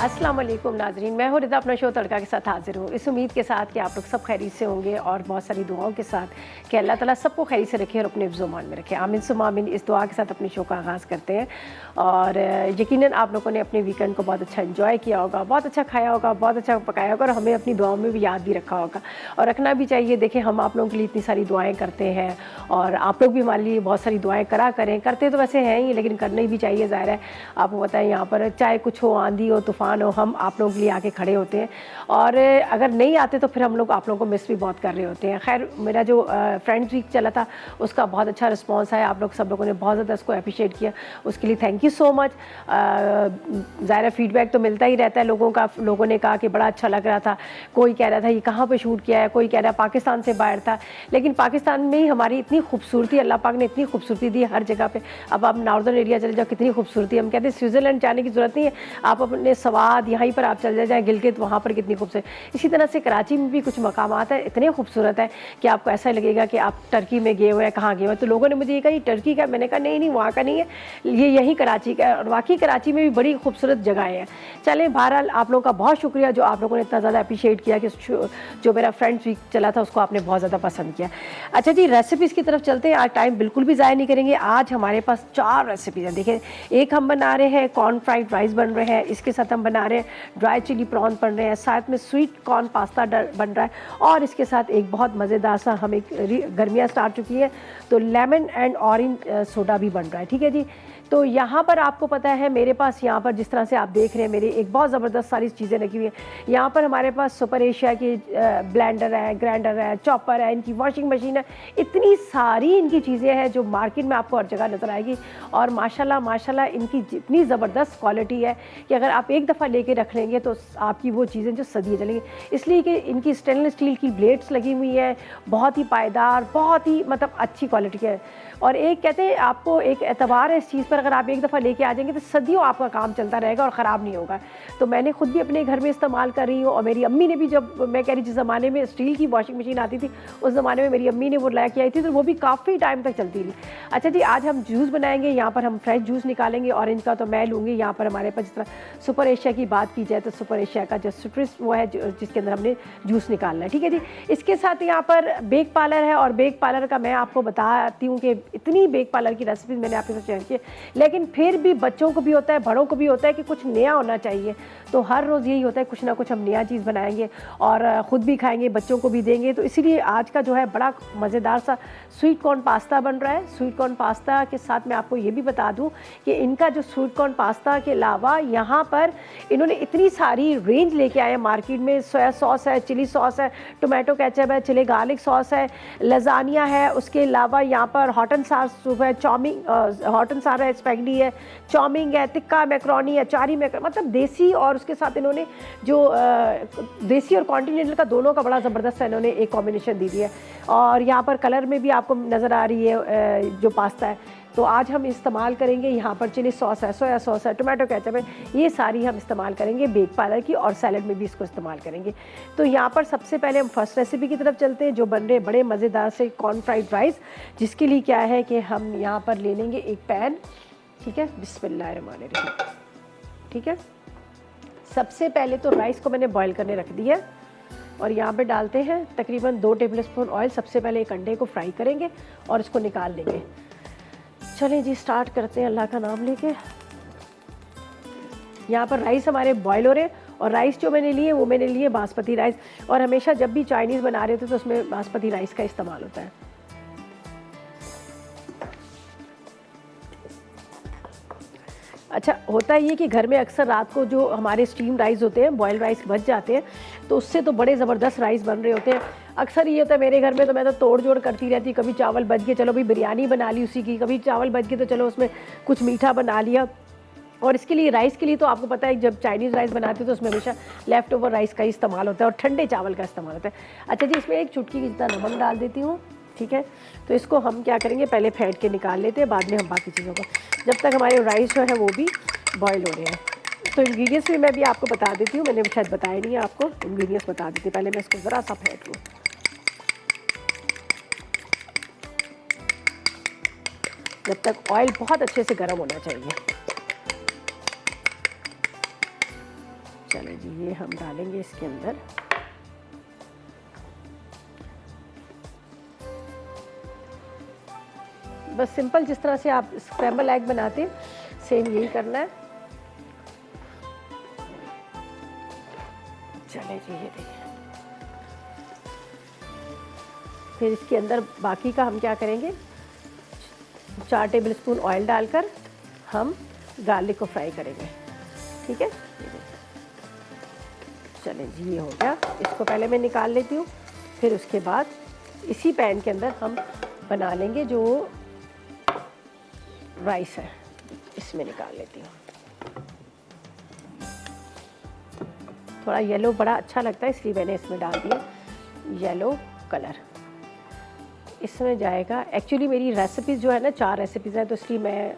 अस्सलाम वालेकुम नाजरीन, मैं हूँ रिदा अपना शो तड़का के साथ हाजिर हूँ। इस उम्मीद के साथ कि आप लोग सब खैरियत से होंगे और बहुत सारी दुआओं के साथ कि अल्लाह ताला सबको खैरियत से रखे और अपने हिफ्ज़-ओ-मान में रखे। आमीन सुम्मा आमीन। इस दुआ के साथ अपने शो का आगाज़ करते हैं और यकीनन आप लोगों ने अपने वीकेंड को बहुत अच्छा एंजॉय किया होगा, बहुत अच्छा खाया होगा, बहुत अच्छा पकाया होगा और हमें अपनी दुआओं में भी याद भी रखा होगा और रखना भी चाहिए। देखिए, हम आप लोगों के लिए इतनी सारी दुआएँ करते हैं और आप लोग भी हमारे लिए बहुत सारी दुआएँ करा करें। करते तो वैसे हैं ही, लेकिन करनी भी चाहिए, ज़ाहिर है। आपको पता है, यहाँ पर चाहे कुछ हो, आंधी हो, तूफ़ान हो, हम आप लोगों के लिए आके खड़े होते हैं और अगर नहीं आते तो फिर हम लोग आप लोगों को मिस भी बहुत कर रहे होते हैं। खैर, मेरा जो फ्रेंड्स वीक चला था उसका बहुत अच्छा रिस्पांस आया। आप लोग सब लोगों ने बहुत ज़्यादा उसको अप्रिशिएट किया, उसके लिए थैंक यू सो मच। ज़ाहिर फीडबैक तो मिलता ही रहता है लोगों का। लोगों ने कहा कि बड़ा अच्छा लग रहा था, कोई कह रहा था ये कहाँ पर शूट किया है, कोई कह रहा है पाकिस्तान से बाहर था, लेकिन पाकिस्तान में ही हमारी इतनी खूबसूरती, अल्लाह पाक ने इतनी खूबसूरती दी हर जगह पे। अब आप नॉर्दर्न एरिया चले जाओ, कितनी खूबसूरती है। हम कहते हैं स्विट्ज़रलैंड जाने की ज़रूरत नहीं है, आप अपने सवाद यहीं पर आप चले जाएँ, गिलगित, वहाँ पर कितनी खूबसूरत। इसी तरह से कराची में भी कुछ मकामात है, इतने खूबसूरत है कि आपको ऐसा लगेगा कि आप टर्की में गए हुए हैं, कहाँ गए हुए हैं। तो लोगों ने मुझे ये कहा ये टर्की का, मैंने कहा नहीं नहीं, वहाँ का नहीं है, ये यहीं कराची का है और वाकई कराची में भी बड़ी खूबसूरत जगहें हैं। चलें, बहरहाल आप लोगों का बहुत शुक्रिया जो आप लोगों ने इतना ज़्यादा अप्रिशिएट किया कि जो मेरा फ्रेंड्स वीक चला था उसको आपने बहुत ज़्यादा पसंद किया। अच्छा जी, रेसिपीज़ की तरफ चलते हैं। आज टाइम बिल्कुल भी ज़ाया नहीं करेंगे। आज हमारे पास 4 रेसिपीज़ हैं। देखिए, एक हम बना रहे हैं कॉर्न फ्राइड राइस बन रहे हैं, इसके साथ हम बना रहे हैं ड्राई चिली प्रॉन बन रहे हैं, साथ में स्वीट कॉर्न पास्ता बन रहा है और इसके साथ एक बहुत मज़ेदार सा, हम एक गर्मियाँ स्टार्ट चुकी है तो लेमन एंड ऑरेंज सोडा भी बन रहा है। ठीक है जी। तो यहाँ पर आपको पता है मेरे पास, यहाँ पर जिस तरह से आप देख रहे हैं, मेरी एक बहुत ज़बरदस्त सारी चीज़ें रखी हुई हैं। यहाँ पर हमारे पास सुपर एशिया की ब्लेंडर है, ग्राइंडर है, चॉपर है, इनकी वॉशिंग मशीन है, इतनी सारी इनकी चीज़ें हैं जो मार्केट में आपको हर जगह नज़र आएगी और माशाल्लाह माशाल्लाह इनकी इतनी ज़बरदस्त क्वालिटी है कि अगर आप एक दफ़ा लेके रख लेंगे तो आपकी वो चीज़ें जो सदियाँ चलेंगी। इसलिए कि इनकी स्टेनलेस स्टील की ब्लेड्स लगी हुई है, बहुत ही पायदार, बहुत ही मतलब अच्छी क्वालिटी के है और एक कहते हैं आपको एक एतबार है इस चीज़ पर, अगर आप एक दफ़ा लेके आ जाएंगे तो सदियों आपका काम चलता रहेगा और ख़राब नहीं होगा। तो मैंने खुद भी अपने घर में इस्तेमाल कर रही हूँ और मेरी अम्मी ने भी, जब मैं कह रही जिस ज़माने में स्टील की वॉशिंग मशीन आती थी उस ज़माने में मेरी अम्मी ने वो लाया के आई थी तो वो भी काफ़ी टाइम तक चलती थी। अच्छा जी, आज हम जूस बनाएंगे। यहाँ पर हम फ्रेश जूस निकालेंगे ऑरेंज का, तो मैं लूँगी यहाँ पर हमारे पास, जिस तरह सुपर एशिया की बात की जाए तो सुपर एशिया का जो सिट्रस वो है जिसके अंदर हमने जूस निकालना है। ठीक है जी। इसके साथ यहाँ पर बेक पार्लर है और बेक पार्लर का मैं आपको बताती हूँ कि इतनी बेक पार्लर की रेसिपीज मैंने आपके साथ शेयर की, लेकिन फिर भी बच्चों को भी होता है, बड़ों को भी होता है कि कुछ नया होना चाहिए। तो हर रोज़ यही होता है, कुछ ना कुछ हम नया चीज़ बनाएंगे और ख़ुद भी खाएंगे, बच्चों को भी देंगे। तो इसीलिए आज का जो है बड़ा मज़ेदार सा स्वीट कॉर्न पास्ता बन रहा है। स्वीट कॉर्न पास्ता के साथ मैं आपको ये भी बता दूं कि इनका जो स्वीट कॉर्न पास्ता के अलावा यहाँ पर इन्होंने इतनी सारी रेंज लेके आए हैं मार्केट में। सोया सॉस है, चिली सॉस है, टोमेटो केचप है, चिली गार्लिक सॉस है, लजानिया है, उसके अलावा यहाँ पर हॉट एंड सार सूप है, चाउमिन हॉट एंड सार है, स्पैगेटी है, चाउमिन है, टिक्का मैक्रोनी है, चारी मतलब देसी, और उसके साथ इन्होंने जो देसी और कॉन्टिनेंटल का दोनों का बड़ा ज़बरदस्त इन्होंने एक कॉम्बिनेशन दी है। और यहाँ पर कलर में भी आपको नज़र आ रही है जो पास्ता है। तो आज हम इस्तेमाल करेंगे यहाँ पर चिली सॉस है, सोया सॉस है, टोमेटो केचप है, ये सारी हम इस्तेमाल करेंगे बेक पार्लर की और सैलड में भी इसको इस्तेमाल करेंगे। तो यहाँ पर सबसे पहले हम फर्स्ट रेसिपी की तरफ चलते हैं जो बन रहे बड़े मज़ेदार से कॉर्न फ्राइड राइस, जिसके लिए क्या है कि हम यहाँ पर ले लेंगे एक पैन। ठीक है, बिस्मिल्लाहिर्रहमानिर्रहीम। ठीक है, सबसे पहले तो राइस को मैंने बॉयल करने रख दिया और यहाँ पे डालते हैं तकरीबन 2 टेबलस्पून ऑयल। सबसे पहले एक अंडे को फ्राई करेंगे और इसको निकाल लेंगे। चलें जी, स्टार्ट करते हैं अल्लाह का नाम लेके। यहाँ पर राइस हमारे बॉयल हो रहे हैं और राइस जो मैंने लिए वो मैंने लिए बासमती राइस, और हमेशा जब भी चाइनीज़ बना रहे थे तो उसमें बासमती राइस का इस्तेमाल होता है। अच्छा, होता ये कि घर में अक्सर रात को जो हमारे स्टीम राइस होते हैं, बॉयल राइस बच जाते हैं, तो उससे तो बड़े ज़बरदस्त राइस बन रहे होते हैं। अक्सर ये होता है मेरे घर में, तो मैं तो तोड़ जोड़ करती रहती, कभी चावल बच गए चलो भाई बिरयानी बना ली उसी की, कभी चावल बच गए तो चलो उसमें कुछ मीठा बना लिया। और इसके लिए राइस के लिए तो आपको पता है जब चाइनीज़ राइस बनाते हैं तो उसमें हमेशा लेफ़्ट ओवर राइस का ही इस्तेमाल होता है और ठंडे चावल का इस्तेमाल होता है। अच्छा जी, इसमें एक चुटकी की जितना नमक डाल देती हूँ। ठीक है, तो इसको हम क्या करेंगे, पहले फेंट के निकाल लेते हैं, बाद में हम बाकी चीज़ों को, जब तक हमारे राइस जो है वो भी बॉयल हो रहे हैं। तो इंग्रेडिएंट्स भी मैं भी आपको बता देती हूँ, मैंने शायद बताया नहीं है आपको, इंग्रेडिएंट्स बता देती हूँ। पहले मैं इसको ज़रा सा फेंट लूँ। जब तक ऑयल बहुत अच्छे से गर्म होना चाहिए। चलें जी, ये हम डालेंगे इसके अंदर। बस सिंपल जिस तरह से आप स्क्रैम्बल एग बनाते हैं सेम यही करना है। चलें जी, ये देखिए। फिर इसके अंदर बाकी का हम क्या करेंगे, 4 टेबलस्पून ऑयल डालकर हम गार्लिक को फ्राई करेंगे। ठीक है, चलें जी, ये हो गया। इसको पहले मैं निकाल लेती हूँ। फिर उसके बाद इसी पैन के अंदर हम बना लेंगे जो राइस है, इसमें निकाल लेती हूँ। थोड़ा येलो बड़ा अच्छा लगता है इसलिए मैंने इसमें डाल दिया येलो कलर। इसमें जाएगा, एक्चुअली मेरी रेसिपीज़ जो है ना 4 रेसिपीज़ हैं, तो इसलिए मैं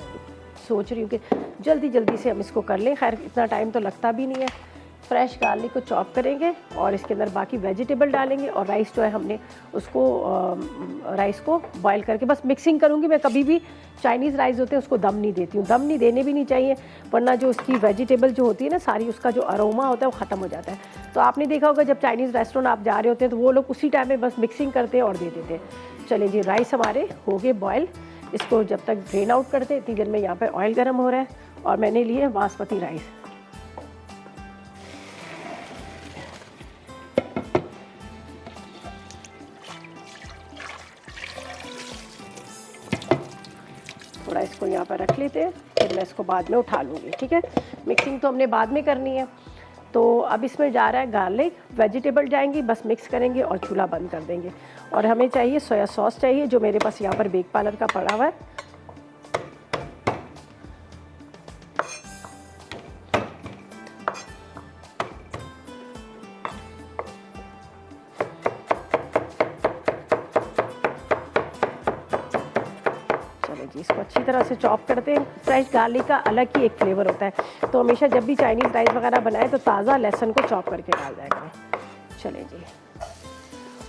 सोच रही हूँ कि जल्दी जल्दी से हम इसको कर लें। खैर इतना टाइम तो लगता भी नहीं है। फ्रेश गार्लिक को चॉप करेंगे और इसके अंदर बाकी वेजिटेबल डालेंगे और राइस जो है हमने उसको राइस को बॉईल करके बस मिक्सिंग करूँगी। मैं कभी भी चाइनीज़ राइस होते हैं उसको दम नहीं देती हूँ, दम नहीं देने भी नहीं चाहिए, वरना जो उसकी वेजिटेबल जो होती है ना सारी, उसका जो अरोमा होता है वो ख़त्म हो जाता है। तो आपने देखा होगा जब चाइनीज़ रेस्टोरेंट आप जा रहे होते हैं तो वो लोग उसी टाइम में बस मिक्सिंग करते हैं और दे देते हैं। चलिए जी, राइस हमारे हो गए बॉयल। इसको जब तक ड्रेन आउट करते इतनी देर में यहाँ पर ऑयल गर्म हो रहा है और मैंने लिए बासमती राइस। थोड़ा इसको यहाँ पर रख लेते हैं, फिर मैं इसको बाद में उठा लूँगी। ठीक है, मिक्सिंग तो हमने बाद में करनी है। तो अब इसमें जा रहा है गार्लिक, वेजिटेबल जाएंगी, बस मिक्स करेंगे और चूल्हा बंद कर देंगे। और हमें चाहिए सोया सॉस चाहिए, जो मेरे पास यहाँ पर बेक पार्लर का पड़ा हुआ है। जी, इसको अच्छी तरह से चॉप करते हैं। फ्रेश गार्लिक का अलग ही एक फ्लेवर होता है, तो हमेशा जब भी चाइनीज़ राइस वगैरह बनाए तो ताज़ा लहसुन को चॉप करके डाल दिया करें। चलें जी,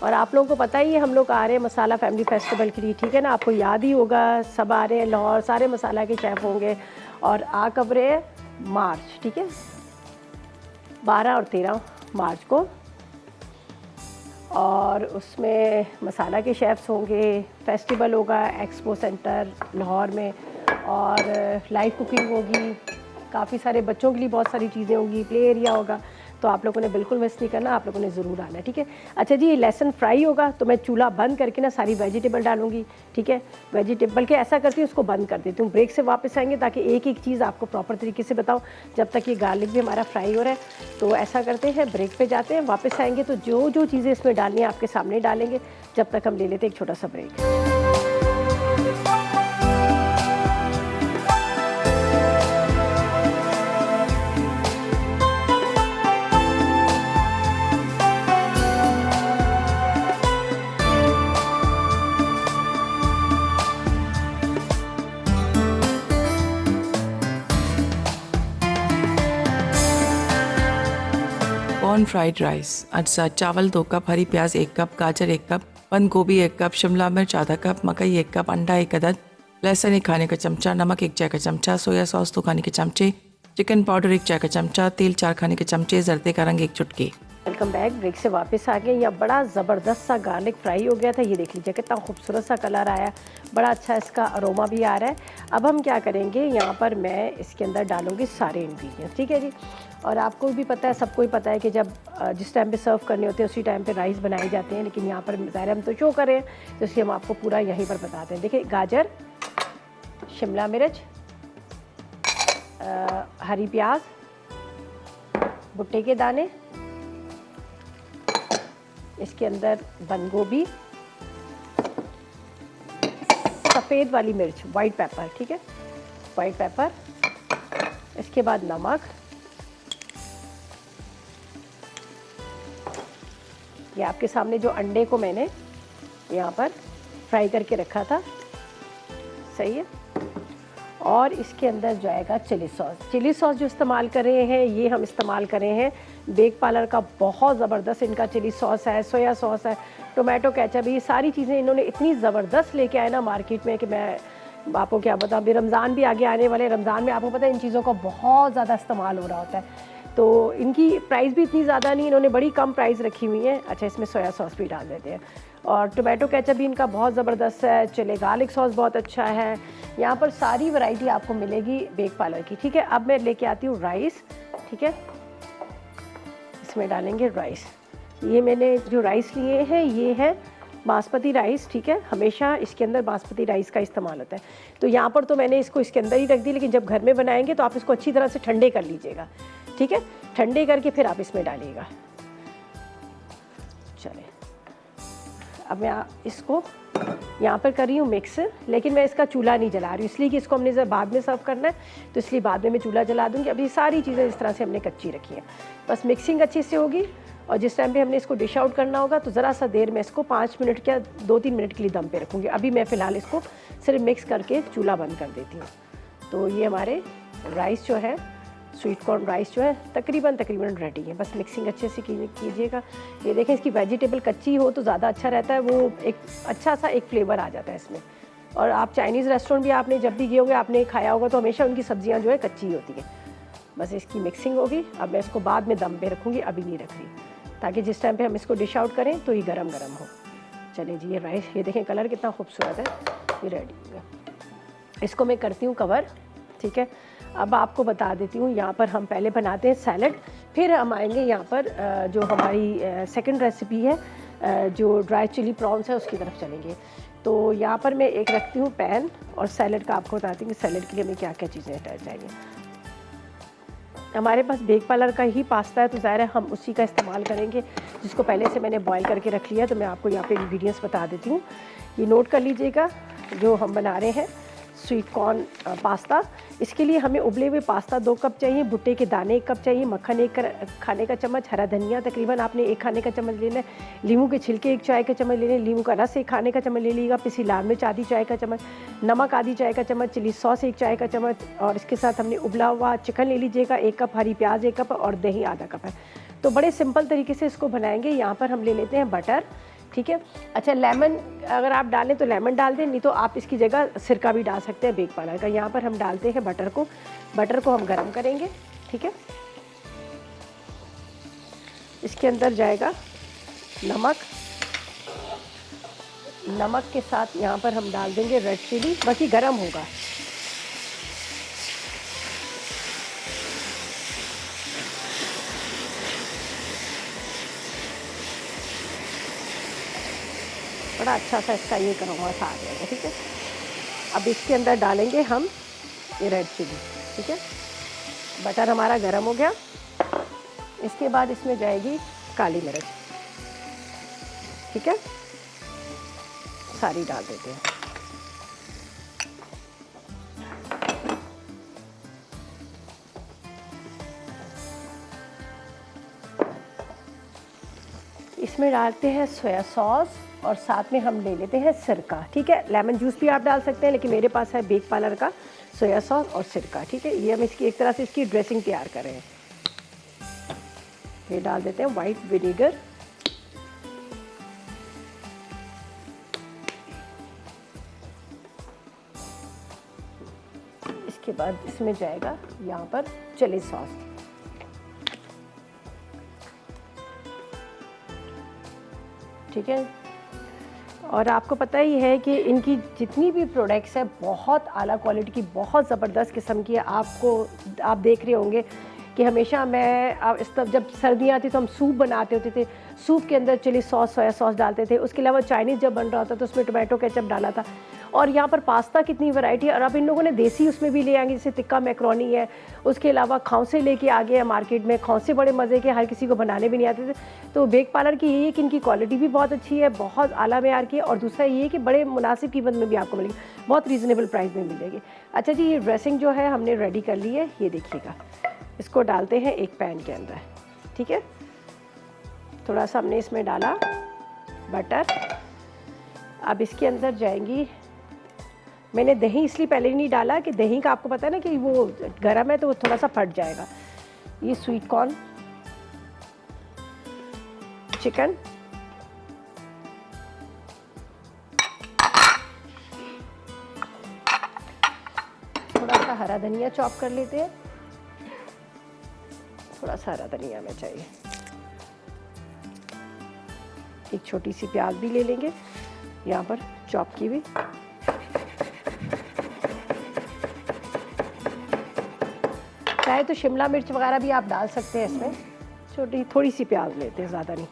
और आप लोगों को पता ही है हम लोग आ रहे हैं मसाला फैमिली फेस्टिवल के लिए। ठीक है ना, आपको याद ही होगा सब आ रहे हैं, लाहौर सारे मसाला के शेफ़ होंगे और आ कब रहे हैं, मार्च। ठीक है, 12 और 13 मार्च को, और उसमें मसाला के शेफ़्स होंगे, फेस्टिवल होगा एक्सपो सेंटर लाहौर में, और लाइव कुकिंग होगी, काफ़ी सारे बच्चों के लिए बहुत सारी चीज़ें होंगी, प्ले एरिया होगा। तो आप लोगों ने बिल्कुल मिस नहीं करना, आप लोगों ने ज़रूर आना है। ठीक है, अच्छा जी, ये लहसुन फ्राई होगा तो मैं चूल्हा बंद करके ना सारी वेजिटेबल डालूंगी। ठीक है, वेजिटेबल के ऐसा करती हूँ उसको बंद कर देती हूँ। ब्रेक से वापस आएंगे ताकि एक एक चीज़ आपको प्रॉपर तरीके से बताऊँ, जब तक ये गार्लिक भी हमारा फ्राई हो रहा है। तो ऐसा करते हैं, ब्रेक पे जाते हैं, वापस आएंगे तो जो जो चीज़ें इसमें डालनी है आपके सामने डालेंगे। जब तक हम ले लेते हैं एक छोटा सा ब्रेक। कॉर्न फ्राइड राइस, अच्छा चावल 2 कप, हरी प्याज 1 कप, गाजर 1 कप, बंद गोभी 1 कप, शिमला मिर्च आधा कप, मकई 1 कप, अंडा 1 अदद, लहसुन 1 खाने का चमचा, नमक 1 चाय का चमचा, सोया सॉस 2 खाने के चमचे, चिकन पाउडर 1 चाय का चमचा, तेल 4 खाने के चमचे, जर्दे का रंग 1 चुटकी। Welcome back. ब्रेक से वापस आ गए। यह बड़ा ज़बरदस्त सा गार्लिक फ्राई हो गया था। ये देख लीजिए कितना खूबसूरत सा कलर आया, बड़ा अच्छा इसका अरोमा भी आ रहा है। अब हम क्या करेंगे, यहाँ पर मैं इसके अंदर डालूँगी सारे इंग्रेडिएंट्स। ठीक है जी, और आपको भी पता है, सबको ही पता है कि जब जिस टाइम पे सर्व करने होते हैं उसी टाइम पे राइस बनाए जाते हैं, लेकिन यहाँ पर ज़ाहिर हम तो शो करें तो इसलिए हम आपको पूरा यहीं पर बताते हैं। देखिए, गाजर, शिमला मिर्च, हरी प्याज, भुट्टे के दाने, इसके अंदर बंद गोभी, सफ़ेद वाली मिर्च, वाइट पेपर। ठीक है, वाइट पेपर, इसके बाद नमक, ये आपके सामने जो अंडे को मैंने यहाँ पर फ्राई करके रखा था, सही है। और इसके अंदर जाएगा चिली सॉस। चिली सॉस जो इस्तेमाल कर रहे हैं ये हम इस्तेमाल कर रहे हैं बेक पार्लर का, बहुत ज़बरदस्त इनका चिली सॉस है, सोया सॉस है, टोमेटो केचप, ये सारी चीज़ें इन्होंने इतनी ज़बरदस्त लेके आए ना मार्केट में कि मैं आपको क्या बताऊँ। अभी रमज़ान भी आगे आने वाले, रमज़ान में आपको पता है इन चीज़ों का बहुत ज़्यादा इस्तेमाल हो रहा होता है। तो इनकी प्राइस भी इतनी ज़्यादा नहीं, इन्होंने बड़ी कम प्राइस रखी हुई है। अच्छा, इसमें सोया सॉस भी डाल देते हैं और टोमेटो केचप भी इनका बहुत ज़बरदस्त है। चिली गार्लिक सॉस बहुत अच्छा है। यहाँ पर सारी वैरायटी आपको मिलेगी बेक पार्लर की। ठीक है, अब मैं लेके आती हूँ राइस। ठीक है, इसमें डालेंगे राइस। ये मैंने जो राइस लिए हैं ये है बासमती राइस। ठीक है, हमेशा इसके अंदर बासमती राइस का इस्तेमाल होता है। तो यहाँ पर तो मैंने इसको इसके अंदर ही रख दी, लेकिन जब घर में बनाएंगे तो आप इसको अच्छी तरह से ठंडे कर लीजिएगा। ठीक है, ठंडे करके फिर आप इसमें डालिएगा। चलिए, अब मैं इसको यहाँ पर कर रही हूँ मिक्स, लेकिन मैं इसका चूल्हा नहीं जला रही हूँ, इसलिए कि इसको हमने जब बाद में सर्व करना है तो इसलिए बाद में मैं चूल्हा जला दूँगी। अभी सारी चीज़ें इस तरह से हमने कच्ची रखी हैं, बस मिक्सिंग अच्छे से होगी और जिस टाइम पे हमने इसको डिश आउट करना होगा तो ज़रा सा देर में इसको 5 मिनट या 2-3 मिनट के लिए दम पे रखूँगी। अभी मैं फ़िलहाल इसको सिर्फ मिक्स करके चूल्हा बंद कर देती हूँ। तो ये हमारे राइस जो है, स्वीट कॉर्न राइस जो है तकरीबन रेडी है। बस मिक्सिंग अच्छे से कीजिएगा। ये देखें, इसकी वेजिटेबल कच्ची हो तो ज़्यादा अच्छा रहता है, वो एक अच्छा सा एक फ्लेवर आ जाता है इसमें। और आप चाइनीज़ रेस्टोरेंट भी आपने जब भी गए होंगे, आपने खाया होगा तो हमेशा उनकी सब्जियां जो है कच्ची होती हैं। बस इसकी मिक्सिंग होगी। अब मैं इसको बाद में दम पे रखूँगी, अभी नहीं रख रही, ताकि जिस टाइम पे हम इसको डिश आउट करें तो ये गरम गरम हो। चलिए जी, ये राइस, ये देखें कलर कितना खूबसूरत है, ये रेडी है। इसको मैं करती हूँ कवर। ठीक है, अब आपको बता देती हूँ, यहाँ पर हम पहले बनाते हैं सैलड, फिर हम आएंगे यहाँ पर जो हमारी सेकंड रेसिपी है, जो ड्राई चिली प्रॉन्स है, उसकी तरफ चलेंगे। तो यहाँ पर मैं एक रखती हूँ पैन और सैलड का आपको बताती हूँ कि सैलड के लिए हमें क्या क्या चीज़ें चाहिए। हमारे पास बेक पार्लर का ही पास्ता है तो ज़ाहिर है हम उसी का इस्तेमाल करेंगे, जिसको पहले से मैंने बॉईल करके रख लिया। तो मैं आपको यहाँ पे इंग्रेडिएंट्स बता देती हूँ, ये नोट कर लीजिएगा। जो हम बना रहे हैं स्वीट कॉर्न पास्ता, इसके लिए हमें उबले हुए पास्ता 2 कप चाहिए, भुट्टे के दाने 1 कप चाहिए, मक्खन 1 खाने का चम्मच, हरा धनिया तकरीबन आपने 1 खाने का चम्मच लेना है, लीमू के छिलके 1 चाय का चम्मच लेने, लीमू का रस 1 खाने का चम्मच ले लीजिएगा, पिसी लाल मिर्च आधी चाय का चम्मच, नमक आधी चाय का चम्मच, चिली सॉस 1 चाय का चम्मच, और इसके साथ हमने उबला हुआ चिकन ले लीजिएगा 1 कप, हरी प्याज 1 कप और दही आधा कप है। तो बड़े सिंपल तरीके से इसको बनाएंगे। यहाँ पर हम ले लेते हैं बटर। ठीक है, अच्छा, लेमन अगर आप डालें तो लेमन डाल दें, नहीं तो आप इसकी जगह सिरका भी डाल सकते हैं बेक पार्लर का। यहाँ पर हम डालते हैं बटर को हम गरम करेंगे। ठीक है, इसके अंदर जाएगा नमक के साथ यहाँ पर हम डाल देंगे रेड चिली, बस ये गरम होगा। बड़ा अच्छा सा इसका ये करूँगा सा आ जाएगा। ठीक है, अब इसके अंदर डालेंगे हम ये रेड चिली। ठीक है, बटर हमारा गरम हो गया। इसके बाद इसमें जाएगी काली मिर्च। ठीक है, सारी डाल देते हैं। इसमें डालते हैं सोया सॉस और साथ में हम ले लेते हैं सिरका। ठीक है, लेमन जूस भी आप डाल सकते हैं, लेकिन मेरे पास है बेक पार्लर का सोया सॉस और सिरका। ठीक है, ये हम इसकी एक तरह से इसकी ड्रेसिंग तैयार कर रहे हैं। ये डाल देते हैं वाइट विनेगर। इसके बाद इसमें जाएगा यहाँ पर चिली सॉस। ठीक है, और आपको पता ही है कि इनकी जितनी भी प्रोडक्ट्स है बहुत आला क्वालिटी की, बहुत ज़बरदस्त किस्म की है। आप देख रहे होंगे कि हमेशा मैं जब सर्दियाँ आती तो हम सूप बनाते होते थे, सूप के अंदर चिली सॉस सोया सॉस डालते थे। उसके अलावा चाइनीज़ जब बन रहा होता तो उसमें टोमेटो केचप डाला था। और यहाँ पर पास्ता कितनी वैरायटी है, और अब इन लोगों ने देसी उसमें भी ले आएंगे, जैसे टिक्का मैक्रोनी है। उसके अलावा खौंसे लेके आ गए हैं मार्केट में, खौंसे बड़े मज़े के, हर किसी को बनाने भी नहीं आते थे। तो बेक पार्लर की ये है कि इनकी क्वालिटी भी बहुत अच्छी है, बहुत आला मेयार की है, और दूसरा ये है कि बड़े मुनासिब कीमत में भी आपको मिलेगी, बहुत रीज़नेबल प्राइस में मिलेगी। अच्छा जी, ये ड्रेसिंग जो है हमने रेडी कर ली है, ये देखिएगा। इसको डालते हैं एक पैन के अंदर। ठीक है, थोड़ा सा हमने इसमें डाला बटर। अब इसके अंदर जाएंगी, मैंने दही इसलिए पहले नहीं डाला कि दही का आपको पता है ना कि वो गरम है तो वो थोड़ा सा फट जाएगा। ये स्वीट कॉर्न, चिकन, थोड़ा सा हरा धनिया चॉप कर लेते हैं, थोड़ा सा हरा धनिया हमें चाहिए, एक छोटी सी प्याज भी ले लेंगे यहाँ पर चॉप की हुई। चाहे तो शिमला मिर्च वगैरह भी आप डाल सकते हैं इसमें, छोटी थोड़ी सी प्याज लेते हैं, ज़्यादा नहीं।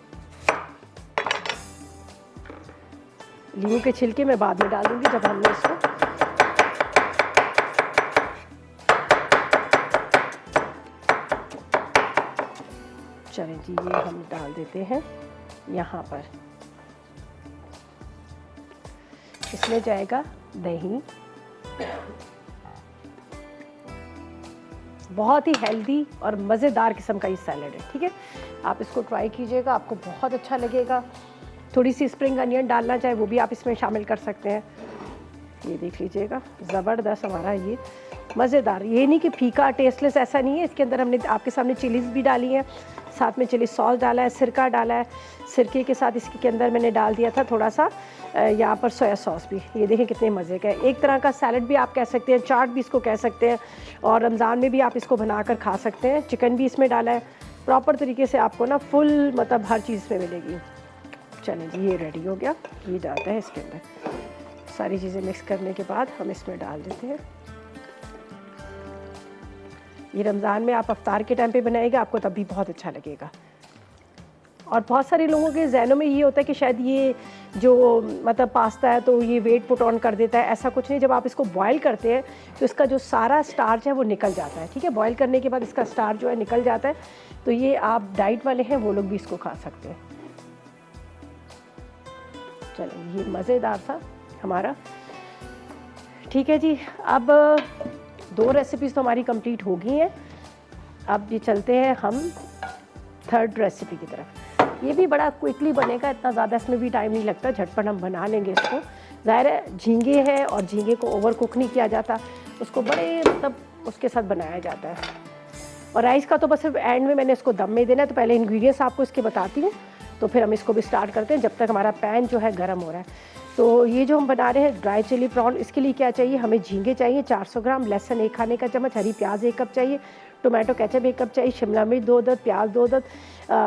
लीमू के छिलके मैं बाद में डाल दूंगी जब हमने इसको चलें जी, ये हम डाल देते हैं यहाँ पर। इसमें जाएगा दही, बहुत ही हेल्दी और मज़ेदार किस्म का ये सैलड है, ठीक है। आप इसको ट्राई कीजिएगा, आपको बहुत अच्छा लगेगा। थोड़ी सी स्प्रिंग अनियन डालना चाहे वो भी आप इसमें शामिल कर सकते हैं। ये देख लीजिएगा, ज़बरदस्त हमारा ये मज़ेदार, ये नहीं कि फीका टेस्टलेस, ऐसा नहीं है। इसके अंदर हमने आपके सामने चिलीज़ भी डाली हैं, साथ में चिली सॉस डाला है, सिरका डाला है। सिरके के साथ इसके अंदर मैंने डाल दिया था थोड़ा सा यहाँ पर सोया सॉस भी। ये देखें कितने मज़े का है, एक तरह का सैलड भी आप कह सकते हैं, चाट भी इसको कह सकते हैं, और रमज़ान में भी आप इसको बनाकर खा सकते हैं। चिकन भी इसमें डाला है, प्रॉपर तरीके से आपको ना फुल मतलब हर चीज़ इसमें मिलेगी। चलें जी, ये रेडी हो गया। ये डालते हैं इसके अंदर, सारी चीज़ें मिक्स करने के बाद हम इसमें डाल देते हैं। ये रमज़ान में आप अफ्तार के टाइम पे बनाएगा, आपको तब भी बहुत अच्छा लगेगा। और बहुत सारे लोगों के जहनों में ये होता है कि शायद ये जो मतलब पास्ता है तो ये वेट पुट ऑन कर देता है, ऐसा कुछ नहीं। जब आप इसको बॉयल करते हैं तो इसका जो सारा स्टार्च है वो निकल जाता है, ठीक है। बॉयल करने के बाद इसका स्टार्च जो है निकल जाता है, तो ये आप डाइट वाले हैं वो लोग भी इसको खा सकते हैं। चलिए, ये मज़ेदार सा हमारा, ठीक है जी। अब 2 रेसिपीज़ तो हमारी कंप्लीट हो गई हैं। अब ये चलते हैं हम 3rd रेसिपी की तरफ। ये भी बड़ा क्विकली बनेगा, इतना ज़्यादा इसमें भी टाइम नहीं लगता, झटपट हम बना लेंगे इसको। ज़ाहिर है झींगे हैं और झींगे को ओवर कुक नहीं किया जाता, उसको बड़े मतलब उसके साथ बनाया जाता है। और राइस का तो बस एंड में मैंने इसको दम में देना है। तो पहले इंग्रेडिएंट्स आपको इसके बताती हूँ, तो फिर हम इसको भी स्टार्ट करते हैं जब तक हमारा पैन जो है गर्म हो रहा है। तो ये जो हम बना रहे हैं ड्राई चिली प्रॉन, इसके लिए क्या चाहिए, हमें झींगे चाहिए 400 ग्राम, लहसुन 1 खाने का चम्मच, हरी प्याज 1 कप चाहिए, टोमेटो केचप 1 कप चाहिए, शिमला मिर्च 2 अदद, प्याज 2 अदद,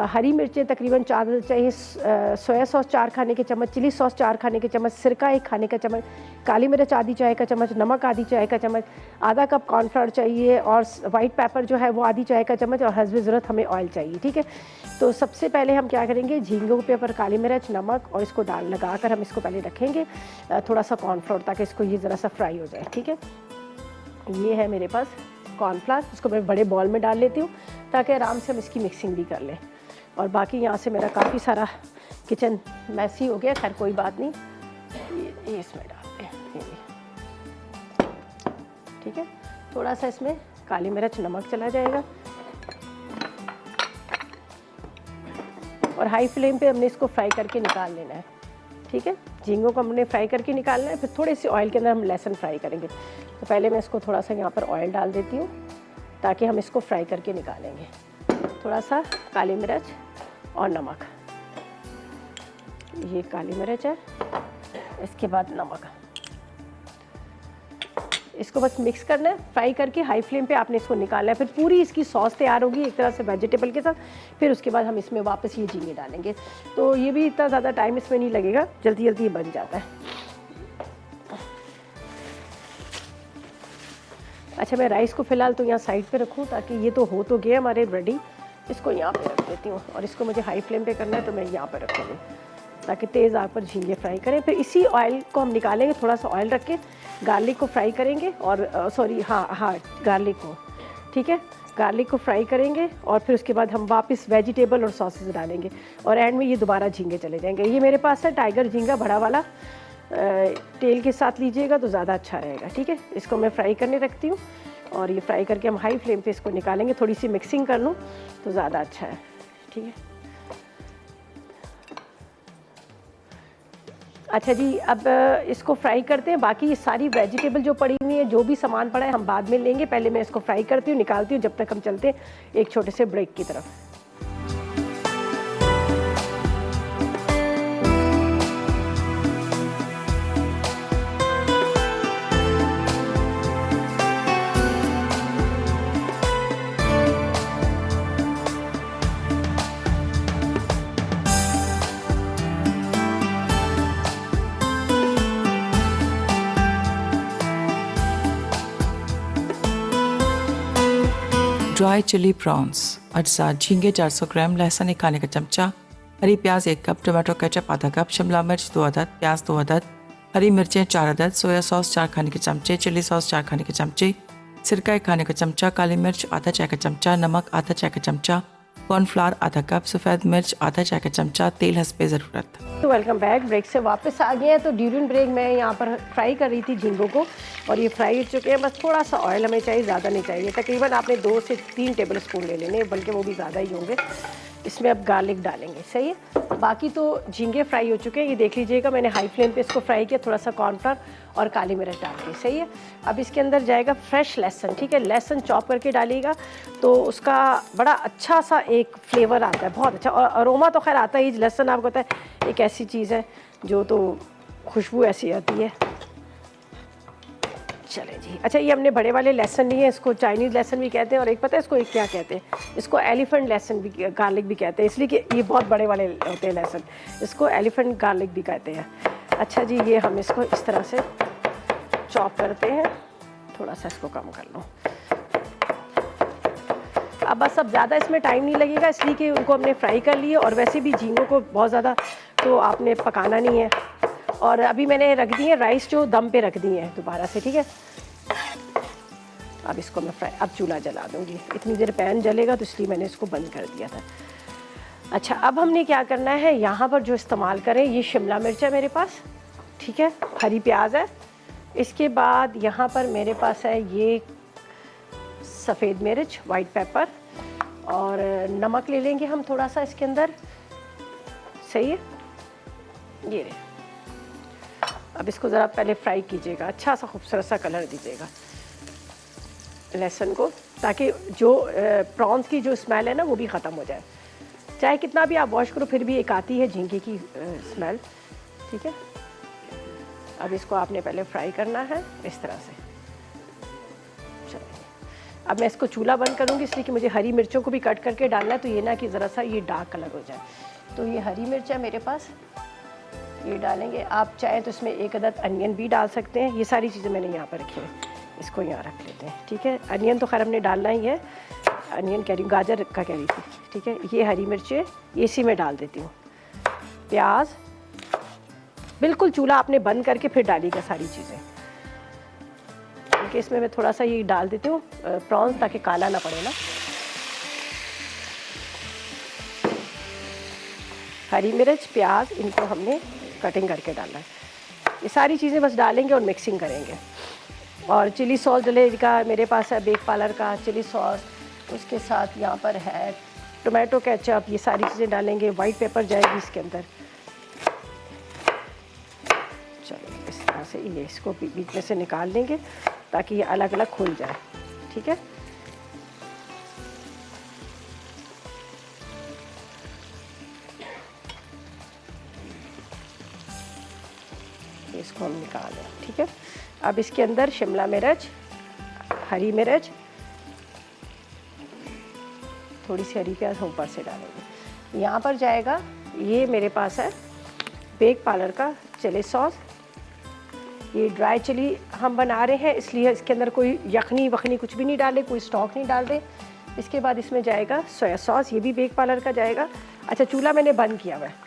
हरी मिर्चें तकरीबन 4 अदद चाहिए, सोया सॉस 4 खाने के चम्मच, चिली सॉस 4 खाने के चम्मच, सिरका 1 खाने का चम्मच, काली मिर्च आधी चाय का चम्मच, नमक आधी चाय का चम्मच, आधा कप कॉर्नफ्लावर चाहिए, और वाइट पेपर जो है वो आधी चाय का चम्मच, और हस्ब ज़रूरत हमें ऑयल चाहिए, ठीक है। तो सबसे पहले हम क्या करेंगे, झींगों के ऊपर काली मिर्च, नमक और इसको डाल लगाकर हम इसको पहले रखेंगे थोड़ा सा कॉर्नफ्लोर, ताकि इसको ये ज़रा सा फ्राई हो जाए, ठीक है। ये है मेरे पास कॉर्नफ्लावर, इसको मैं बड़े बॉल में डाल लेती हूँ ताकि आराम से हम इसकी मिक्सिंग भी कर लें। और बाकी यहाँ से मेरा काफ़ी सारा किचन मैसी हो गया, खैर कोई बात नहीं, ये इसमें डालते हैं, ये ठीक है। थोड़ा सा इसमें काली मिर्च, नमक चला जाएगा, और हाई फ्लेम पे हमने इसको फ्राई करके निकाल लेना है, ठीक है। झींगों को हमने फ्राई करके निकालना है, फिर थोड़े से ऑयल के अंदर हम लहसुन फ्राई करेंगे। तो पहले मैं इसको थोड़ा सा यहाँ पर ऑयल डाल देती हूँ ताकि हम इसको फ्राई करके निकालेंगे। थोड़ा सा काली मिर्च और नमक, ये काली मिर्च है, इसके बाद नमक, इसको बस मिक्स करना है, फ्राई करके हाई फ्लेम पे आपने इसको निकालना है। फिर पूरी इसकी सॉस तैयार होगी एक तरह से वेजिटेबल के साथ, फिर उसके बाद हम इसमें वापस ये झींगे डालेंगे। तो ये भी इतना ज़्यादा टाइम इसमें नहीं लगेगा, जल्दी जल्दी ये बन जाता है। अच्छा, मैं राइस को फ़िलहाल तो यहाँ साइड पे रखूँ ताकि ये तो हो तो गया हमारे रेडी। इसको यहाँ पे रख देती हूँ, और इसको मुझे हाई फ्लेम पे करना है तो मैं यहाँ पे रखूँगी ताकि तेज़ आग पर झींगे फ्राई करें। फिर इसी ऑयल को हम निकालेंगे, थोड़ा सा ऑयल रख के गार्लिक को फ्राई करेंगे, और गार्लिक को, ठीक है, गार्लिक को फ्राई करेंगे, और फिर उसके बाद हम वापस वेजिटेबल और सॉसेस डालेंगे, और एंड में ये दोबारा झींगे चले जाएंगे। ये मेरे पास है टाइगर झींगा, बड़ा वाला, तेल के साथ लीजिएगा तो ज़्यादा अच्छा रहेगा, ठीक है। इसको मैं फ्राई करने रखती हूँ, और ये फ्राई करके हम हाई फ्लेम पे इसको निकालेंगे। थोड़ी सी मिक्सिंग कर लूँ तो ज़्यादा अच्छा है, ठीक है। अच्छा जी, अब इसको फ्राई करते हैं। बाकी ये सारी वेजिटेबल जो पड़ी हुई है, जो भी सामान पड़ा है, हम बाद में लेंगे। पहले मैं इसको फ्राई करती हूँ, निकालती हूँ, जब तक हम चलते हैं एक छोटे से ब्रेक की तरफ। ड्राई चिली प्रॉन्स अज्जा झींगे 400 ग्राम, लहसुन एक खाने का चमचा, हरी प्याज 1 कप, टमाटो केचप आधा कप, शिमला मिर्च 2 अदद, प्याज 2 अदद, हरी मिर्चें 4 अदद, सोया सॉस 4 खाने के चमचे, चिली सॉस 4 खाने के चमचे, सिरका 1 खाने का चमचा, काली मिर्च आधा चाय का चमचा, नमक आधा चाय का चमचा, कॉर्नफ्लावर आधा कप, सफ़ेद मिर्च आधा चाय का चमचा, तेल हस्बे ज़रूरत। तो वेलकम बैक। ब्रेक से वापस आ गए हैं। तो ड्यूरिंग ब्रेक मैं यहाँ पर फ्राई कर रही थी झींगों को, और ये फ्राई हो चुके हैं। बस थोड़ा सा ऑयल हमें चाहिए, ज़्यादा नहीं चाहिए। तकरीबन आपने 2 से 3 टेबल स्पून ले लेने, बल्कि वो भी ज़्यादा ही होंगे। इसमें अब गार्लिक डालेंगे, सही है। बाकी तो झींगे फ्राई हो चुके हैं, ये देख लीजिएगा। मैंने हाई फ्लेम पे इसको फ्राई किया, थोड़ा सा कॉर्नफ्लावर और काली मिर्च डाल के, सही है। अब इसके अंदर जाएगा फ्रेश लहसुन, ठीक है। लहसुन चॉप करके डालिएगा तो उसका बड़ा अच्छा सा एक फ्लेवर आता है, बहुत अच्छा। और अरोमा तो खैर आता ही, लहसुन आपको पता है एक ऐसी चीज़ है जो तो खुशबू ऐसी आती है। चलें जी। अच्छा, ये हमने बड़े वाले लहसुन लिए हैं, इसको चाइनीज़ लहसुन भी कहते हैं, और एक पता है इसको एक क्या कहते हैं, इसको एलिफेंट लहसुन भी, गार्लिक भी कहते हैं, इसलिए कि ये बहुत बड़े वाले होते हैं लहसुन, इसको एलिफेंट गार्लिक भी कहते हैं। अच्छा जी, ये हम इसको इस तरह से चॉप करते हैं। थोड़ा सा इसको कम कर लो। अब बस अब ज़्यादा इसमें टाइम नहीं लगेगा, इसलिए कि उनको हमने फ्राई कर लिए, और वैसे भी झींगों को बहुत ज़्यादा तो आपने पकाना नहीं है। और अभी मैंने रख दी है राइस, जो दम पे रख दी है दोबारा से, ठीक है। अब इसको मैं फ्राई, अब चूल्हा जला दूँगी। इतनी देर पैन जलेगा तो इसलिए मैंने इसको बंद कर दिया था। अच्छा, अब हमने क्या करना है, यहाँ पर जो इस्तेमाल करें, ये शिमला मिर्च है मेरे पास, ठीक है, हरी प्याज है। इसके बाद यहाँ पर मेरे पास है ये सफ़ेद मिर्च, वाइट पेपर, और नमक ले लेंगे हम थोड़ा सा इसके अंदर, सही है। ये रहे। अब इसको ज़रा पहले फ्राई कीजिएगा, अच्छा सा खूबसूरत सा कलर दीजिएगा लहसुन को, ताकि जो प्रॉन्स की जो स्मेल है ना वो भी ख़त्म हो जाए। चाहे कितना भी आप वॉश करो, फिर भी एक आती है झींगे की स्मेल, ठीक है। अब इसको आपने पहले फ्राई करना है इस तरह से। चलिए, अब मैं इसको चूल्हा बंद करूँगी, इसलिए कि मुझे हरी मिर्चों को भी कट करके डालना है, तो ये ना कि ज़रा सा ये डार्क कलर हो जाए। तो ये हरी मिर्च है मेरे पास, ये डालेंगे। आप चाहें तो इसमें 1 अदद अनियन भी डाल सकते हैं। ये सारी चीज़ें मैंने यहाँ पर रखी हैं, इसको यहाँ रख लेते हैं, ठीक है। अनियन तो खैर हमने डालना ही है, अनियन कह रही हूँ, गाजर का कह रही थी, ठीक है। ये हरी मिर्चें ये इसी में डाल देती हूँ। प्याज बिल्कुल चूल्हा आपने बंद करके फिर डालिएगा सारी चीज़ें, क्योंकि इसमें मैं थोड़ा सा ये डाल देती हूँ प्रॉन्स, ताकि काला ना पड़े ना। हरी मिर्च, प्याज, इनको हमने कटिंग करके डालना है। ये सारी चीज़ें बस डालेंगे और मिक्सिंग करेंगे। और चिली सॉस डलेगा, मेरे पास है बेक पार्लर का चिली सॉस, उसके साथ यहाँ पर है टोमेटो केचप, ये सारी चीज़ें डालेंगे। वाइट पेपर जाएगी इसके अंदर। चलो इस तरह से ये इसको बीच में से निकाल लेंगे, ताकि ये अलग अलग खुल जाए, ठीक है। इसको हम निकाल लें, ठीक है। अब इसके अंदर शिमला मिर्च, हरी मिर्च, थोड़ी सी हरी प्याज ऊपर से डालेंगे। यहाँ पर जाएगा, ये मेरे पास है बेक पार्लर का चिली सॉस। ये ड्राई चिली हम बना रहे हैं, इसलिए इसके अंदर कोई यखनी वखनी कुछ भी नहीं डाले, कोई स्टॉक नहीं डाल रहे। इसके बाद इसमें जाएगा सोया सॉस, ये भी बेक पार्लर का जाएगा। अच्छा, चूल्हा मैंने बंद किया हुआ है।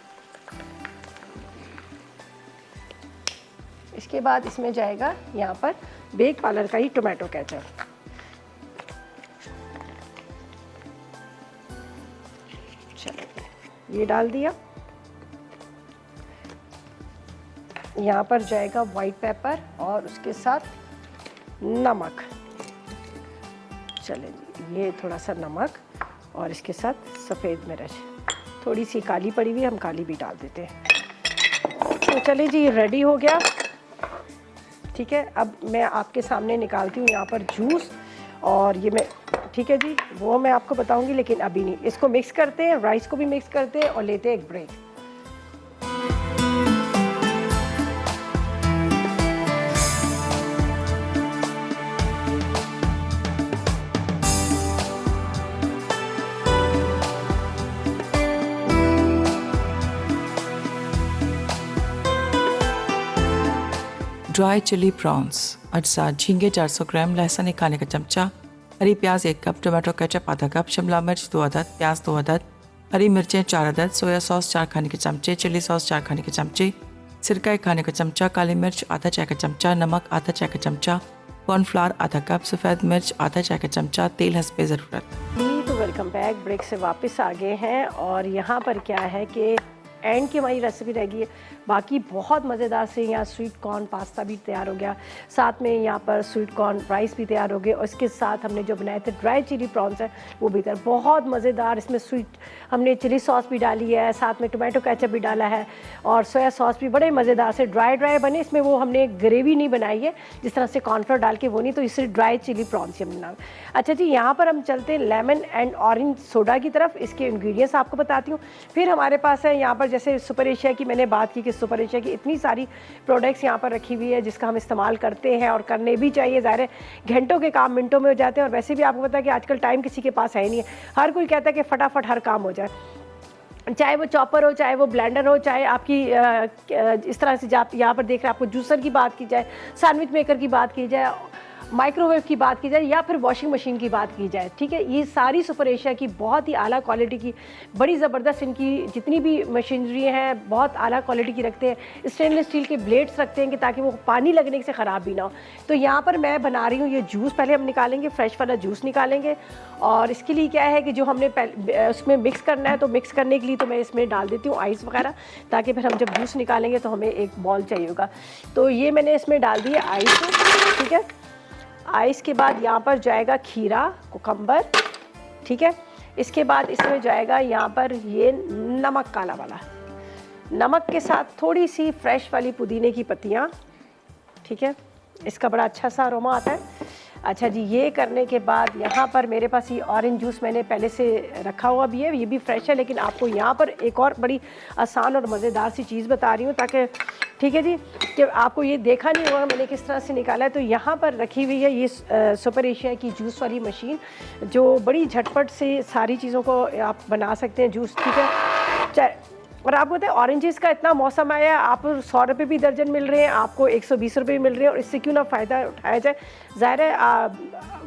इसके बाद इसमें जाएगा यहाँ पर बेक पार्लर का ही टोमेटो केचप। चलो, ये डाल दिया। यहाँ पर जाएगा वाइट पेपर और उसके साथ नमक। चलें जी, ये थोड़ा सा नमक और इसके साथ सफ़ेद मिर्च, थोड़ी सी काली पड़ी हुई, हम काली भी डाल देते हैं। तो चलिए जी, रेडी हो गया, ठीक है। अब मैं आपके सामने निकालती हूँ यहाँ पर जूस, और ये मैं, ठीक है जी, वो मैं आपको बताऊँगी, लेकिन अभी नहीं। इसको मिक्स करते हैं, राइस को भी मिक्स करते हैं और लेते हैं एक ब्रेक। ड्राई चिली प्रॉन्स अज्जा झींगे 400 ग्राम, लहसुन एक खाने का चमचा, हरी प्याज 1 कप, टोमेटो केचप आधा कप, शिमला मिर्च 2 अदद, प्याज 2 अदद, हरी मिर्चें 4 अदद, सोया सॉस 4 खाने के चमचे, चिली सॉस 4 खाने के चमचे, सिरका 1 खाने का चमचा, काली मिर्च आधा चाय का चमचा, नमक आधा चाय का चमचा, कॉर्नफ्लावर आधा कप, सफ़ेद मिर्च आधा चाय का चमचा, तेल हस्बे ज़रूरत। तो वेलकम बैक। ब्रेक से वापस आ गए हैं और यहाँ पर क्या है कि एंड की हमारी रेसिपी रह गई है। बाकी बहुत मज़ेदार से यहाँ स्वीट कॉर्न पास्ता भी तैयार हो गया, साथ में यहाँ पर स्वीट कॉर्न राइस भी तैयार हो गए और इसके साथ हमने जो बनाए थे ड्राई चिली प्रॉन्स है वो भी तैयार, बहुत मज़ेदार। इसमें स्वीट हमने चिली सॉस भी डाली है, साथ में टोमेटो केचप भी डाला है और सोया सॉस भी, बड़े मज़ेदार से ड्राई बने। इसमें वो हमने ग्रेवी नहीं बनाई है जिस तरह से कॉर्नफ्लोर डाल के, वो नहीं, तो इससे ड्राई चिली प्रॉन्स हमने नाम। अच्छा जी, यहाँ पर हम चलते हैं लेमन एंड ऑरेंज सोडा की तरफ। इसके इंग्रेडिएंट्स आपको बताती हूँ। फिर हमारे पास है यहाँ पर, जैसे सुपर एशिया की मैंने बात की कि सुपर एशिया की इतनी सारी प्रोडक्ट्स यहाँ पर रखी हुई है जिसका हम इस्तेमाल करते हैं और करने भी चाहिए। ज़ाहिर है घंटों के काम मिनटों में हो जाते हैं और वैसे भी आपको पता है कि आजकल टाइम किसी के पास है ही नहीं है। हर कोई कहता है कि फटाफट हर काम हो जाए, चाहे वो चॉपर हो, चाहे वो ब्लेंडर हो, चाहे आपकी इस तरह से आप यहाँ पर देख रहे हैं, आपको जूसर की बात की जाए, सैंडविच मेकर की बात की जाए, माइक्रोवेव की बात की जाए या फिर वॉशिंग मशीन की बात की जाए, ठीक है, ये सारी सुपर एशिया की बहुत ही आला क्वालिटी की, बड़ी ज़बरदस्त इनकी जितनी भी मशीनरी हैं बहुत आला क्वालिटी की रखते हैं। स्टेनलेस स्टील के ब्लेड्स रखते हैं कि ताकि वो पानी लगने से ख़राब भी ना हो। तो यहाँ पर मैं बना रही हूँ ये जूस, पहले हम निकालेंगे, फ्रेश वाला जूस निकालेंगे और इसके लिए क्या है कि जो हमने उसमें मिक्स करना है, तो मिक्स करने के लिए तो मैं इसमें डाल देती हूँ आइस वगैरह, ताकि फिर हम जब जूस निकालेंगे तो हमें एक बॉल चाहिए होगा। तो ये मैंने इसमें डाल दिया आइस, ठीक है। आइस के बाद यहाँ पर जाएगा खीरा, कुकम्बर, ठीक है। इसके बाद इसमें जाएगा यहाँ पर ये नमक, काला वाला नमक के साथ थोड़ी सी फ्रेश वाली पुदीने की पत्तियाँ, ठीक है, इसका बड़ा अच्छा सा अरोमा आता है। अच्छा जी, ये करने के बाद यहाँ पर मेरे पास ये ऑरेंज जूस मैंने पहले से रखा हुआ भी है, ये भी फ्रेश है, लेकिन आपको यहाँ पर एक और बड़ी आसान और मज़ेदार सी चीज़ बता रही हूँ ताकि, ठीक है जी, कि आपको ये देखा नहीं होगा मैंने किस तरह से निकाला है। तो यहाँ पर रखी हुई है ये सुपर एशिया की जूस वाली मशीन, जो बड़ी झटपट से सारी चीज़ों को आप बना सकते हैं जूस, ठीक है। और आपको पता है ऑरेंजेस का इतना मौसम आया है, आप 100 रुपये भी दर्जन मिल रहे हैं, आपको 120 रुपये मिल रहे हैं, और इससे क्यों ना फ़ायदा उठाया जाए। ज़ाहिर है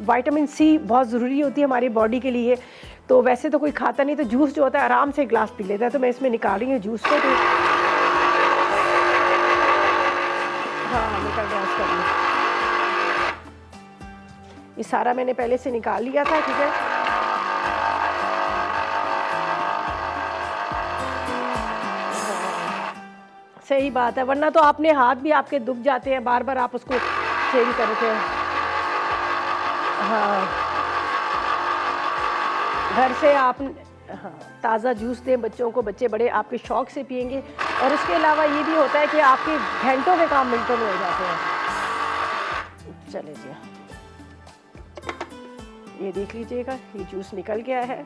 विटामिन सी बहुत ज़रूरी होती है हमारी बॉडी के लिए, तो वैसे तो कोई खाता नहीं, तो जूस जो होता है आराम से गिलास पी लेता है। तो मैं इसमें निकाल रही हूँ जूस को, तो हाँ निकाल गैस कर लूँ, ये सारा मैंने पहले से निकाल लिया था, ठीक है। सही बात है, वरना तो आपने हाथ भी आपके दुख जाते हैं, बार बार आप उसको चेंज करते हैं। हाँ, घर से आप हाँ ताज़ा जूस दें बच्चों को, बच्चे बड़े आपके शौक़ से पियेंगे। और उसके अलावा ये भी होता है कि आपके घंटों के काम मिनटों में हो जाते हैं। चले जी, ये देख लीजिएगा, ये जूस निकल गया है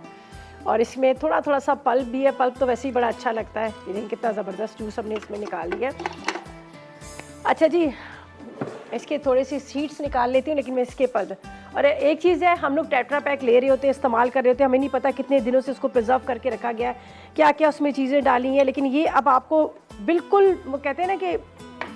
और इसमें थोड़ा थोड़ा सा पल्प भी है। पल्प तो वैसे ही बड़ा अच्छा लगता है। ये देखिए कितना ज़बरदस्त जूस हमने इसमें निकाल लिया। अच्छा जी, इसके थोड़े सी सीड्स निकाल लेती हूँ, लेकिन मैं इसके पल्प। और एक चीज़ है, हम लोग टेट्रा पैक ले रहे होते हैं, इस्तेमाल कर रहे होते हैं, हमें नहीं पता कितने दिनों से उसको प्रिजर्व करके रखा गया है, क्या क्या उसमें चीज़ें डाली हैं। लेकिन ये अब आपको बिल्कुल, वो कहते हैं ना कि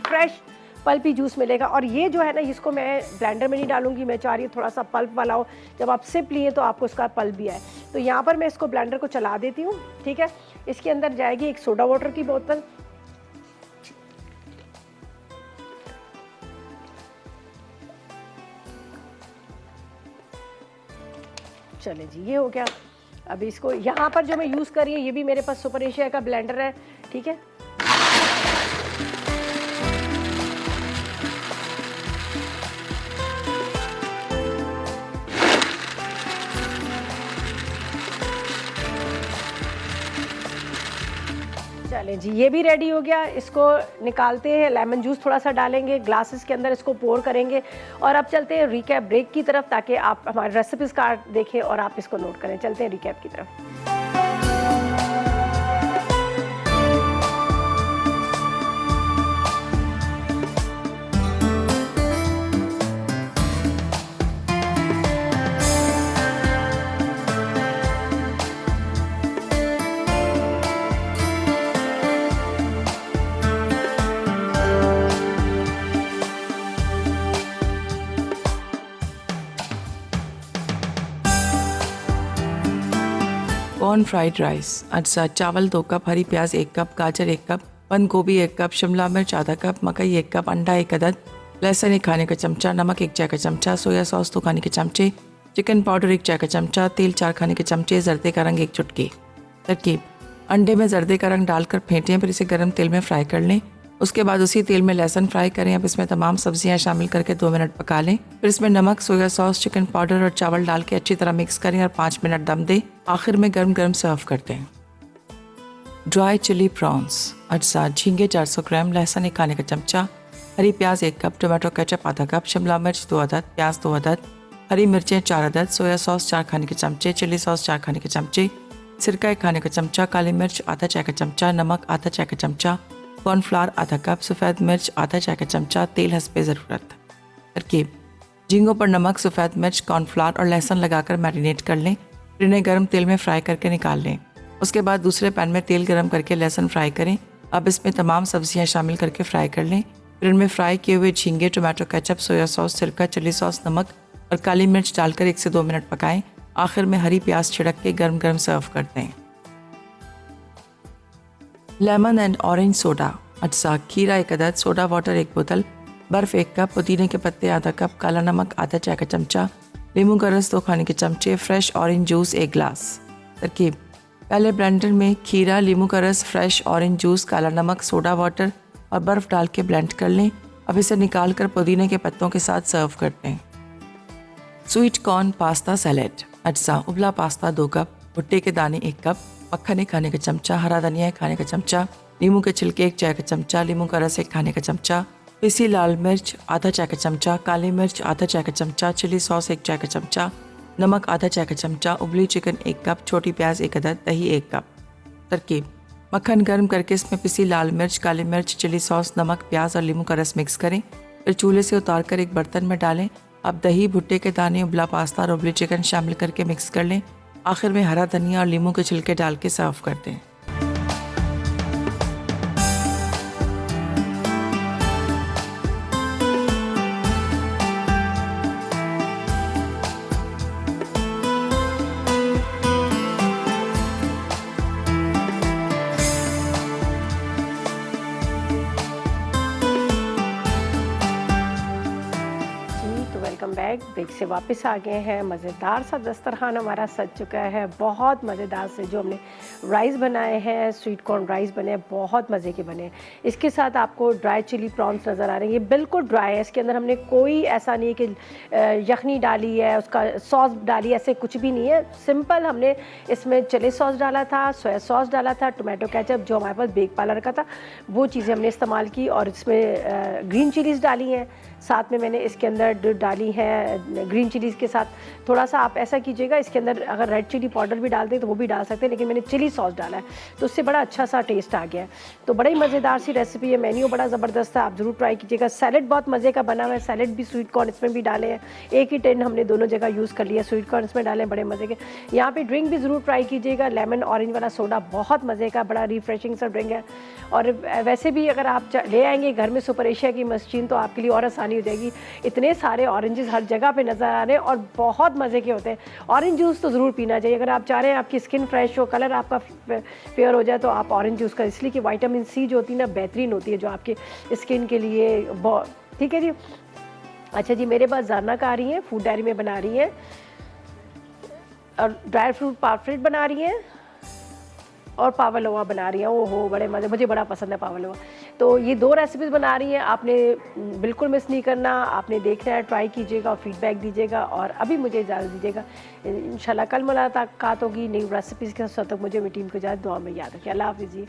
फ्रेश पल्पी जूस मिलेगा। और ये जो है ना, इसको मैं ब्लेंडर में नहीं डालूंगी, मैं चाह रही हूँ थोड़ा सा पल्प वाला हो, जब आप सिप लिए तो आपको उसका पल्प भी आए। तो यहाँ पर मैं इसको ब्लेंडर को चला देती हूँ, ठीक है। इसके अंदर जाएगी एक सोडा वाटर की बोतल, चले जी, ये हो गया। अभी इसको यहाँ पर जो मैं यूज़ कर रही हूँ, ये भी मेरे पास सुपर एशिया का ब्लेंडर है, ठीक है। चलें जी, ये भी रेडी हो गया। इसको निकालते हैं, लेमन जूस थोड़ा सा डालेंगे, ग्लासेस के अंदर इसको पोर करेंगे। और अब चलते हैं रिकैप ब्रेक की तरफ, ताकि आप हमारे रेसिपीज़ कार्ड देखें और आप इसको नोट करें। चलते हैं रिकैप की तरफ। कॉर्न फ्राइड राइस, अच्छा चावल 2 कप, हरी प्याज 1 कप, गाजर 1 कप, बंद गोभी 1 कप, शिमला मिर्च आधा कप, मकई 1 कप, अंडा 1 अदद, लहसुन 1 खाने का चमचा, नमक 1 चाय का चमचा, सोया सॉस 2 खाने के चमचे, चिकन पाउडर 1 चाय का चमचा, तेल 4 खाने के चमचे, जर्दे का रंग 1 चुटकी। तरकीब: अंडे में जर्दे का रंग डालकर फेंटें, फिर इसे गर्म तेल में फ्राई कर लें। उसके बाद उसी तेल में लहसुन फ्राई करें। अब इसमें तमाम सब्जियां शामिल करके 2 मिनट पका लें। फिर इसमें नमक, सोया सॉस, चिकन पाउडर और चावल डाल के अच्छी तरह मिक्स करें और 5 मिनट दम दें। आखिर में गर्म गर्म सर्व करते हैं। ड्राई चिली प्रॉन्स, अज्जा झींगे 400 ग्राम, लहसुन 1 खाने का चमचा, हरी प्याज 1 कप, टोमेटो केचप आधा कप, शिमला मिर्च 2 अदद, प्याज 2 अदद, हरी मिर्चें 4 अदद, सोया सॉस 4 खाने के चमचे, चिली सॉस 4 खाने के चमचे, सिरका 1 खाने का चमचा, काली मिर्च आधा चाय का चमचा, नमक आधा चाय का चमचा, कॉर्नफ्लावर आधा कप, सफ़ेद मिर्च आधा चाय का चमचा, तेल हस्बे ज़रूरत। तरकीब: झींगों पर नमक, सफ़ेद मिर्च, कॉर्नफ्लावर और लहसुन लगाकर मैरिनेट कर लें। फिर इन्हें गर्म तेल में फ्राई करके निकाल लें। उसके बाद दूसरे पैन में तेल गर्म करके लहसुन फ्राई करें। अब इसमें तमाम सब्जियां शामिल करके फ्राई कर लें। फिर इनमें फ्राई किए हुए झींगे, टोमेटो केचप, सोया सॉस, सिरका, चिली सॉस, नमक और काली मिर्च डालकर 1 से 2 मिनट पकाएं। आखिर में हरी प्याज छिड़क के गर्म गर्म सर्व करते हैं। लेमन एंड ऑरेंज सोडा, अज्जा खीरा 1 अदद, सोडा वाटर 1 बोतल, बर्फ़ 1 कप, पुदीने के पत्ते आधा कप, काला नमक आधा चाय का चमचा, नींबू का रस 2 खाने के चमचे, फ्रेश ऑरेंज जूस 1 गिलास। तरकीब: पहले ब्लेंडर में खीरा, नींबू का रस, फ्रेश ऑरेंज जूस, काला नमक, सोडा वाटर और बर्फ़ डाल के ब्लेंड कर लें। अब इसे निकाल कर पुदीने के पत्तों के साथ सर्व करते हैं। स्वीट कॉर्न पास्ता सैलेड, अज्जा उबला पास्ता 2 कप, भुट्टे के दाने 1 कप, मक्खन 1 खाने का चमचा, हरा धनिया 1 खाने का चमचा, नींबू के छिलके 1 चाय का चमचा, नींबू का रस 1 खाने का चमचा, पिसी लाल मिर्च आधा चाय का चमचा, काली मिर्च आधा चाय का चमचा, चिली सॉस 1 चाय का चमचा, नमक आधा चाय का चमचा, उबली चिकन 1 कप, छोटी प्याज 1 अदद, दही 1 कप। तरकीब: मक्खन गर्म करके इसमें पिसी लाल मिर्च, काली मिर्च, चिली सॉस, नमक, प्याज और नींबू का रस मिक्स करें। फिर चूल्हे से उतार कर एक बर्तन में डालें। अब दही, भुट्टे के दाने, उबला पास्ता और उबली चिकन शामिल करके मिक्स कर लें। आखिर में हरा धनिया और नींबू के छिलके डाल के सर्व करते हैं। Welcome back. ब्रेक से वापस आ गए हैं। मज़ेदार सा दस्तरखान हमारा सज चुका है। बहुत मज़ेदार से जो हमने राइस बनाए हैं, स्वीट कॉर्न राइस बने हैं, बहुत मज़े के बने हैं। इसके साथ आपको ड्राई चिली प्रॉन्स नज़र आ रहे हैं। ये बिल्कुल ड्राई है। इसके अंदर हमने कोई ऐसा नहीं है कि यखनी डाली है, उसका सॉस डाली, ऐसे कुछ भी नहीं है। सिंपल हमने इसमें चिली सॉस डाला था, सोया सॉस डाला था, टोमेटो केचप जो हमारे पास बेक पाला रखा था वो चीज़ें हमने इस्तेमाल की, और इसमें ग्रीन चिलीज़ डाली हैं। साथ में मैंने इसके अंदर डाली है ग्रीन चिलीज़ के साथ थोड़ा सा, आप ऐसा कीजिएगा, इसके अंदर अगर रेड चिली पाउडर भी डाल दें तो वो भी डाल सकते हैं, लेकिन मैंने चिली सॉस डाला है तो उससे बड़ा अच्छा सा टेस्ट आ गया है। तो बड़ी मज़ेदार सी रेसिपी है। मेन्यू बड़ा ज़बरदस्त है, आप ज़रूर ट्राई कीजिएगा। सैलेड बहुत मज़े का बना हुआ है। सैलेड भी स्वीट कॉर्न इसमें भी डाले हैं। एक ही टिन हमने दोनों जगह यूज़ कर लिया। स्वीट कॉर्न इसमें डाले, बड़े मज़े के। यहाँ पर ड्रिंक भी ज़रूर ट्राई कीजिएगा। लेमन ऑरेंज वाला सोडा बहुत मज़े का, बड़ा रिफ्रेशिंग सा ड्रिंक है। और वैसे भी अगर आप ले आएंगे घर में सुपर एशिया की मशीन तो आपके लिए और आसानी हो जाएगी। इतने सारे ऑरेंजेस हर जगह पे नज़र आ रहे हैं और बहुत मज़े के होते हैं। ऑरेंज जूस तो ज़रूर पीना चाहिए। अगर आप चाह रहे हैं आपकी स्किन फ्रेश हो, कलर आपका फेयर हो जाए, तो आप ऑरेंज जूस का, इसलिए कि विटामिन सी जो होती है ना, बेहतरीन होती है जो आपके स्किन के लिए बहुत ठीक है जी। अच्छा जी, मेरे पास ज़ारना आ रही हैं, फूड डायरी में बना रही हैं, और ड्राई फ्रूट पापलेट बना रही हैं और पावलोवा बना रही हैं। ओहो, बड़े मज़े, मुझे बड़ा पसंद है पावलोवा। तो ये 2 रेसिपीज़ बना रही हैं। आपने बिल्कुल मिस नहीं करना, आपने देखना है, ट्राई कीजिएगा और फीडबैक दीजिएगा। और अभी मुझे इजाज़त दीजिएगा। इंशाल्लाह कल मुलाकात होगी नई रेसिपीज़ के साथ। तक मुझे मेरी टीम को इजाज़त, दुआ में याद रखिए। अल्लाह हाफ़िज़ जी।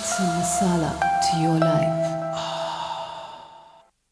Some masala to your life.